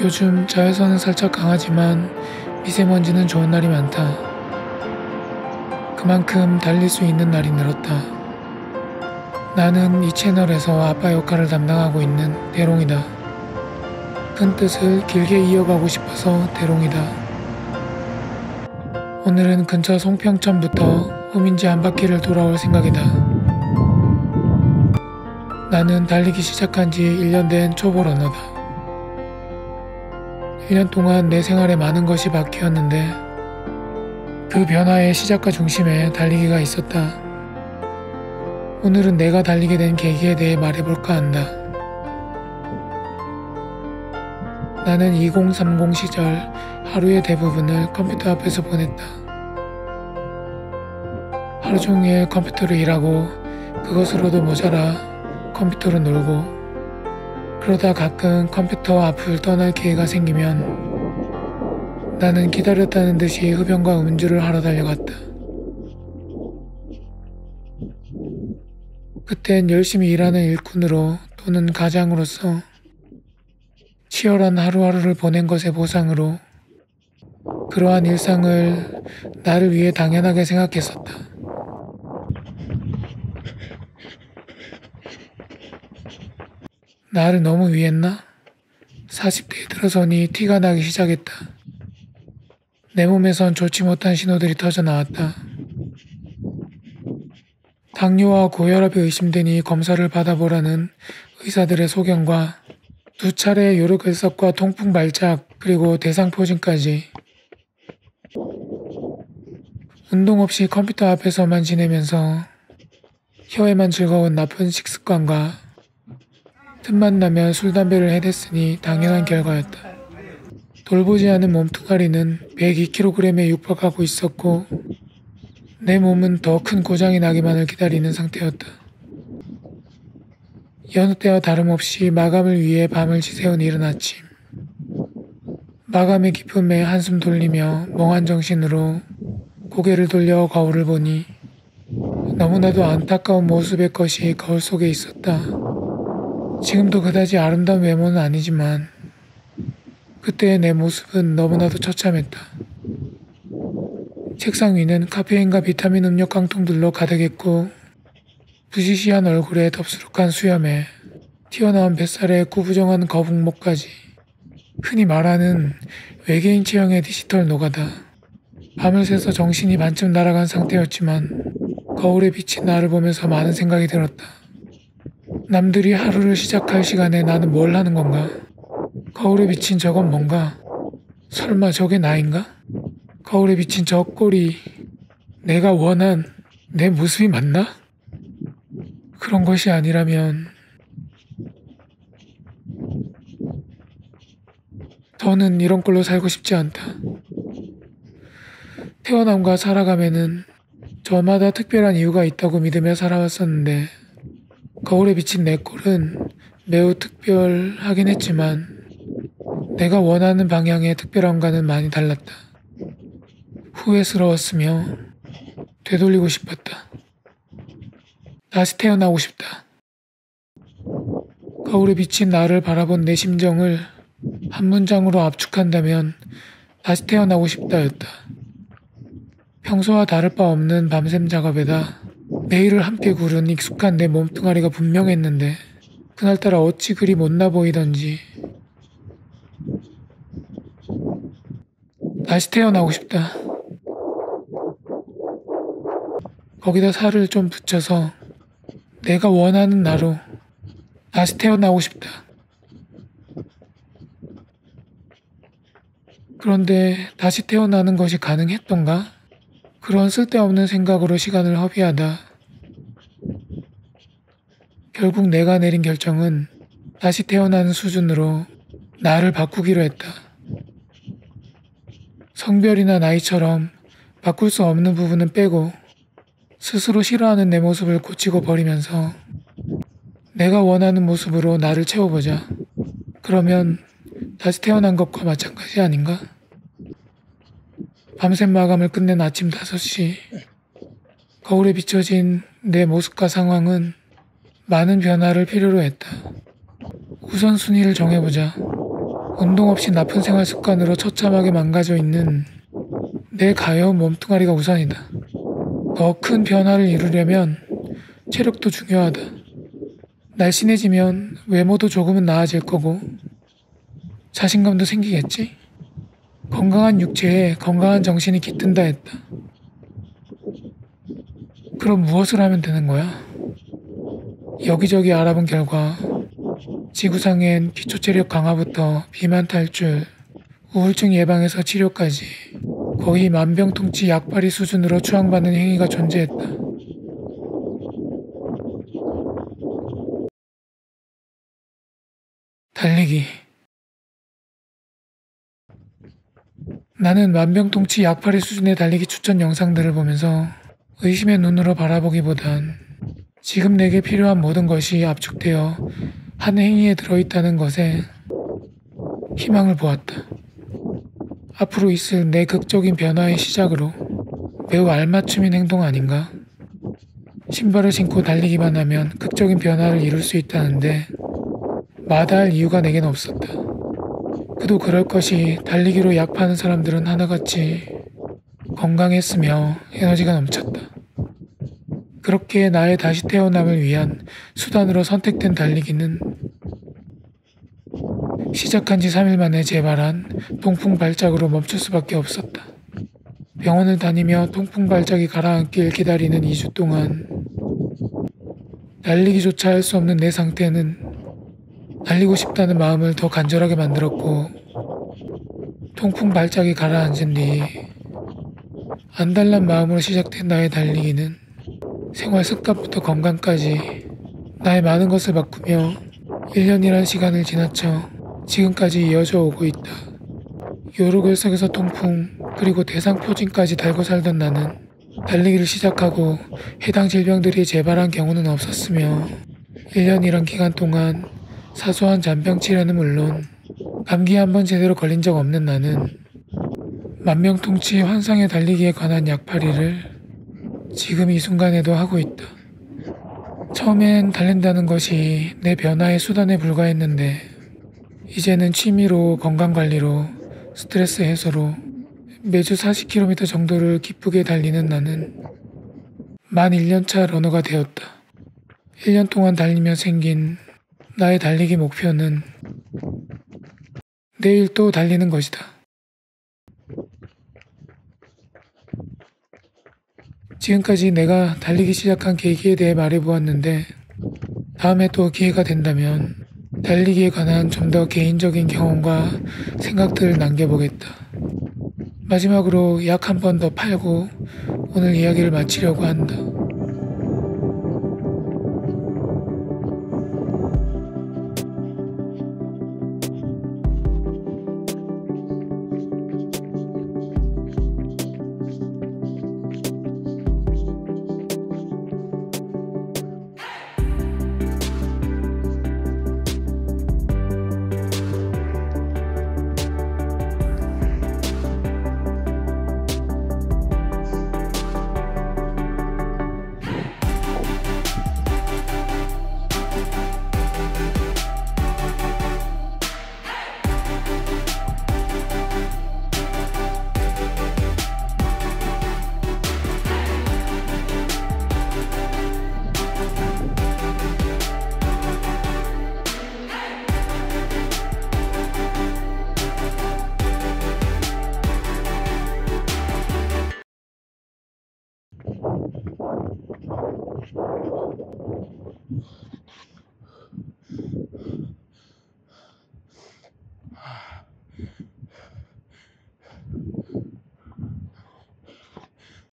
요즘 자외선은 살짝 강하지만 미세먼지는 좋은 날이 많다. 그만큼 달릴 수 있는 날이 늘었다. 나는 이 채널에서 아빠 역할을 담당하고 있는 대롱이다. 큰 뜻을 길게 이어가고 싶어서 대롱이다. 오늘은 근처 송평천부터 후민지 한 바퀴를 돌아올 생각이다. 나는 달리기 시작한 지 1년 된 초보 러너다. 1년 동안 내 생활에 많은 것이 바뀌었는데 그 변화의 시작과 중심에 달리기가 있었다. 오늘은 내가 달리게 된 계기에 대해 말해볼까 한다. 나는 2030 시절 하루의 대부분을 컴퓨터 앞에서 보냈다. 하루 종일 컴퓨터로 일하고 그것으로도 모자라 컴퓨터로 놀고 그러다 가끔 컴퓨터 앞을 떠날 기회가 생기면 나는 기다렸다는 듯이 흡연과 음주를 하러 달려갔다. 그땐 열심히 일하는 일꾼으로 또는 가장으로서 치열한 하루하루를 보낸 것의 보상으로 그러한 일상을 나를 위해 당연하게 생각했었다. 나를 너무 위했나? 40대에 들어서니 티가 나기 시작했다. 내 몸에선 좋지 못한 신호들이 터져 나왔다. 당뇨와 고혈압이 의심되니 검사를 받아보라는 의사들의 소견과 2차례 요르글석과 통풍 발작 그리고 대상포진까지. 운동 없이 컴퓨터 앞에서만 지내면서 혀에만 즐거운 나쁜 식습관과 틈만 나면 술, 담배를 해댔으니 당연한 결과였다. 돌보지 않은 몸뚱아리는 102kg에 육박하고 있었고 내 몸은 더 큰 고장이 나기만을 기다리는 상태였다. 여느 때와 다름없이 마감을 위해 밤을 지새운 이른 아침. 마감의 기쁨에 한숨 돌리며 멍한 정신으로 고개를 돌려 거울을 보니 너무나도 안타까운 모습의 것이 거울 속에 있었다. 지금도 그다지 아름다운 외모는 아니지만 그때의 내 모습은 너무나도 처참했다. 책상 위는 카페인과 비타민 음료 깡통들로 가득했고 부시시한 얼굴에 덥수룩한 수염에 튀어나온 뱃살에 구부정한 거북목까지 흔히 말하는 외계인 체형의 디지털 노가다. 밤을 새서 정신이 반쯤 날아간 상태였지만 거울에 비친 나를 보면서 많은 생각이 들었다. 남들이 하루를 시작할 시간에 나는 뭘 하는 건가? 거울에 비친 저건 뭔가? 설마 저게 나인가? 거울에 비친 저 꼴이 내가 원한 내 모습이 맞나? 그런 것이 아니라면 더는 이런 꼴로 살고 싶지 않다. 태어남과 살아감에는 저마다 특별한 이유가 있다고 믿으며 살아왔었는데 거울에 비친 내 꼴은 매우 특별하긴 했지만 내가 원하는 방향의 특별함과는 많이 달랐다. 후회스러웠으며 되돌리고 싶었다. 다시 태어나고 싶다. 거울에 비친 나를 바라본 내 심정을 한 문장으로 압축한다면 다시 태어나고 싶다였다. 평소와 다를 바 없는 밤샘 작업에다 내일을 함께 구른 익숙한 내 몸뚱아리가 분명했는데 그날따라 어찌 그리 못나 보이던지. 다시 태어나고 싶다. 거기다 살을 좀 붙여서 내가 원하는 나로 다시 태어나고 싶다. 그런데 다시 태어나는 것이 가능했던가? 그런 쓸데없는 생각으로 시간을 허비하다 결국 내가 내린 결정은 다시 태어나는 수준으로 나를 바꾸기로 했다. 성별이나 나이처럼 바꿀 수 없는 부분은 빼고 스스로 싫어하는 내 모습을 고치고 버리면서 내가 원하는 모습으로 나를 채워보자. 그러면 다시 태어난 것과 마찬가지 아닌가? 밤샘 마감을 끝낸 아침 5시. 거울에 비춰진 내 모습과 상황은 많은 변화를 필요로 했다. 우선순위를 정해보자. 운동 없이 나쁜 생활 습관으로 처참하게 망가져 있는 내 가여운 몸뚱아리가 우선이다. 더 큰 변화를 이루려면 체력도 중요하다. 날씬해지면 외모도 조금은 나아질 거고 자신감도 생기겠지? 건강한 육체에 건강한 정신이 깃든다 했다. 그럼 무엇을 하면 되는 거야? 여기저기 알아본 결과 지구상엔 기초체력 강화부터 비만 탈출, 우울증 예방에서 치료까지 거의 만병통치 약발이 수준으로 추앙받는 행위가 존재했다. 달리기. 나는 만병통치 약팔이 수준의 달리기 추천 영상들을 보면서 의심의 눈으로 바라보기보단 지금 내게 필요한 모든 것이 압축되어 한 행위에 들어있다는 것에 희망을 보았다. 앞으로 있을 내 극적인 변화의 시작으로 매우 알맞춤인 행동 아닌가? 신발을 신고 달리기만 하면 극적인 변화를 이룰 수 있다는데 마다할 이유가 내겐 없었다. 그도 그럴 것이 달리기로 약 파는 사람들은 하나같이 건강했으며 에너지가 넘쳤다. 그렇게 나의 다시 태어남을 위한 수단으로 선택된 달리기는 시작한 지 3일 만에 재발한 통풍 발작으로 멈출 수밖에 없었다. 병원을 다니며 통풍 발작이 가라앉길 기다리는 2주 동안 달리기조차 할 수 없는 내 상태는 달리고 싶다는 마음을 더 간절하게 만들었고 통풍 발작이 가라앉은 뒤 안달난 마음으로 시작된 나의 달리기는 생활 습관부터 건강까지 나의 많은 것을 바꾸며 1년이란 시간을 지나쳐 지금까지 이어져 오고 있다. 요로결석에서 통풍 그리고 대상포진까지 달고 살던 나는 달리기를 시작하고 해당 질병들이 재발한 경우는 없었으며 1년이란 기간 동안 사소한 잔병 치료는 물론 감기에 한 번 제대로 걸린 적 없는 나는 만병통치 환상의 달리기에 관한 약팔이를 지금 이 순간에도 하고 있다. 처음엔 달린다는 것이 내 변화의 수단에 불과했는데 이제는 취미로 건강관리로 스트레스 해소로 매주 40km 정도를 기쁘게 달리는 나는 만 1년차 러너가 되었다. 1년 동안 달리며 생긴 나의 달리기 목표는 내일 또 달리는 것이다. 지금까지 내가 달리기 시작한 계기에 대해 말해보았는데 다음에 또 기회가 된다면 달리기에 관한 좀 더 개인적인 경험과 생각들을 남겨보겠다. 마지막으로 약 한 번 더 팔고 오늘 이야기를 마치려고 한다.